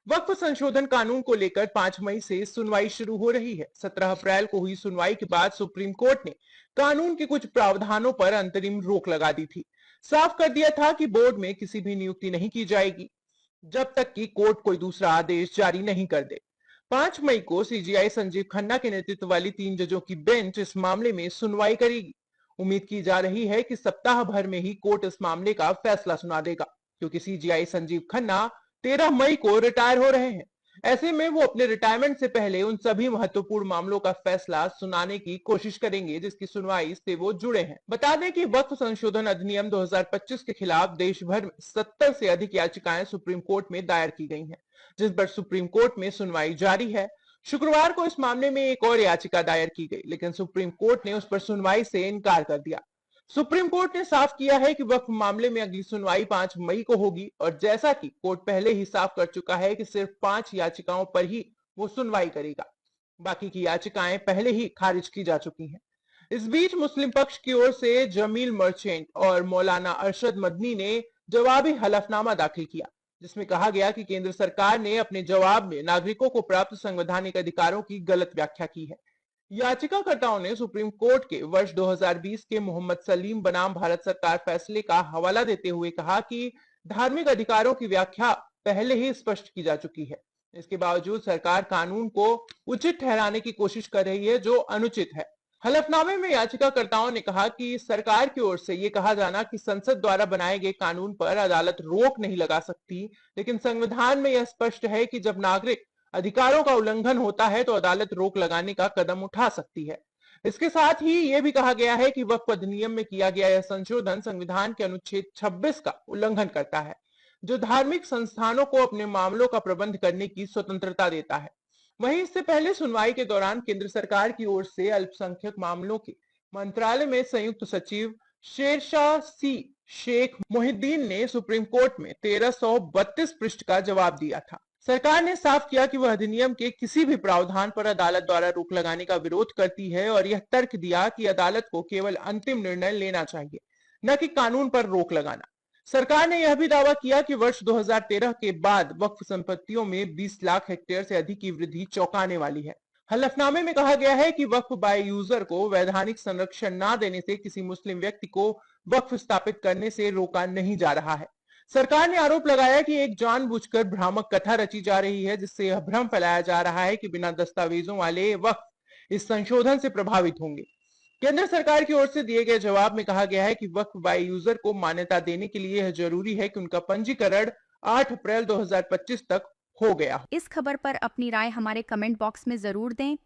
वक्फ संशोधन कानून को लेकर 5 मई से सुनवाई शुरू हो रही है। 17 अप्रैल को हुई सुनवाई के बाद सुप्रीम कोर्ट ने कानून के कुछ प्रावधानों पर अंतरिम रोक लगा दी थी। साफ कर दिया था कि बोर्ड में किसी भी नियुक्ति नहीं की जाएगी जब तक कि कोर्ट कोई दूसरा आदेश जारी नहीं कर दे। 5 मई को सीजीआई संजीव खन्ना के नेतृत्व वाली 3 जजों की बेंच इस मामले में सुनवाई करेगी। उम्मीद की जा रही है कि सप्ताह भर में ही कोर्ट इस मामले का फैसला सुना देगा, क्योंकि सीजीआई संजीव खन्ना 13 मई को रिटायर हो रहे हैं। ऐसे में वो अपने रिटायरमेंट से पहले उन सभी महत्वपूर्ण मामलों का फैसला सुनाने की कोशिश करेंगे जिसकी सुनवाई से वो जुड़े हैं। बता दें कि वक्फ संशोधन अधिनियम 2025 के खिलाफ देश भर में 70 से अधिक याचिकाएं सुप्रीम कोर्ट में दायर की गई हैं, जिस पर सुप्रीम कोर्ट में सुनवाई जारी है। शुक्रवार को इस मामले में एक और याचिका दायर की गई, लेकिन सुप्रीम कोर्ट ने उस पर सुनवाई से इनकार कर दिया। सुप्रीम कोर्ट ने साफ किया है कि वक्फ मामले में अगली सुनवाई 5 मई को होगी, और जैसा कि कोर्ट पहले ही साफ कर चुका है कि सिर्फ 5 याचिकाओं पर ही वो सुनवाई करेगा। बाकी की याचिकाएं पहले ही खारिज की जा चुकी हैं। इस बीच मुस्लिम पक्ष की ओर से जमील मर्चेंट और मौलाना अरशद मदनी ने जवाबी हलफनामा दाखिल किया, जिसमें कहा गया कि केंद्र सरकार ने अपने जवाब में नागरिकों को प्राप्त संवैधानिक अधिकारों की गलत व्याख्या की है। याचिकाकर्ताओं ने सुप्रीम कोर्ट के वर्ष 2020 के मोहम्मद सलीम बनाम भारत सरकार फैसले का हवाला देते हुए कहा कि धार्मिक अधिकारों की व्याख्या पहले ही स्पष्ट की जा चुकी है। इसके बावजूद सरकार कानून को उचित ठहराने की कोशिश कर रही है, जो अनुचित है। हलफनामे में याचिकाकर्ताओं ने कहा कि सरकार की ओर से यह कहा जाना कि संसद द्वारा बनाए गए कानून पर अदालत रोक नहीं लगा सकती, लेकिन संविधान में यह स्पष्ट है कि जब नागरिक अधिकारों का उल्लंघन होता है तो अदालत रोक लगाने का कदम उठा सकती है। इसके साथ ही यह भी कहा गया है कि वक्फ अधिनियम में किया गया यह संशोधन संविधान के अनुच्छेद 26 का उल्लंघन करता है, जो धार्मिक संस्थानों को अपने मामलों का प्रबंध करने की स्वतंत्रता देता है। वहीं इससे पहले सुनवाई के दौरान केंद्र सरकार की ओर से अल्पसंख्यक मामलों के मंत्रालय में संयुक्त सचिव शेरशाह सी शेख मोहिद्दीन ने सुप्रीम कोर्ट में 1332 पृष्ठ का जवाब दिया था। सरकार ने साफ किया कि वह अधिनियम के किसी भी प्रावधान पर अदालत द्वारा रोक लगाने का विरोध करती है, और यह तर्क दिया कि अदालत को केवल अंतिम निर्णय लेना चाहिए, न कि कानून पर रोक लगाना। सरकार ने यह भी दावा किया कि वर्ष 2013 के बाद वक्फ संपत्तियों में 20 लाख हेक्टेयर से अधिक की वृद्धि चौंकाने वाली है। हलफनामे में कहा गया है कि वक्फ बाय यूजर को वैधानिक संरक्षण न देने से किसी मुस्लिम व्यक्ति को वक्फ स्थापित करने से रोका नहीं जा रहा है। सरकार ने आरोप लगाया कि एक जानबूझकर भ्रामक कथा रची जा रही है, जिससे यह भ्रम फैलाया जा रहा है कि बिना दस्तावेजों वाले वक्फ इस संशोधन से प्रभावित होंगे। केंद्र सरकार की ओर से दिए गए जवाब में कहा गया है कि वक्फ बाय यूजर को मान्यता देने के लिए यह जरूरी है कि उनका पंजीकरण 8 अप्रैल 2025 तक हो गया हो। इस खबर पर अपनी राय हमारे कमेंट बॉक्स में जरूर दें।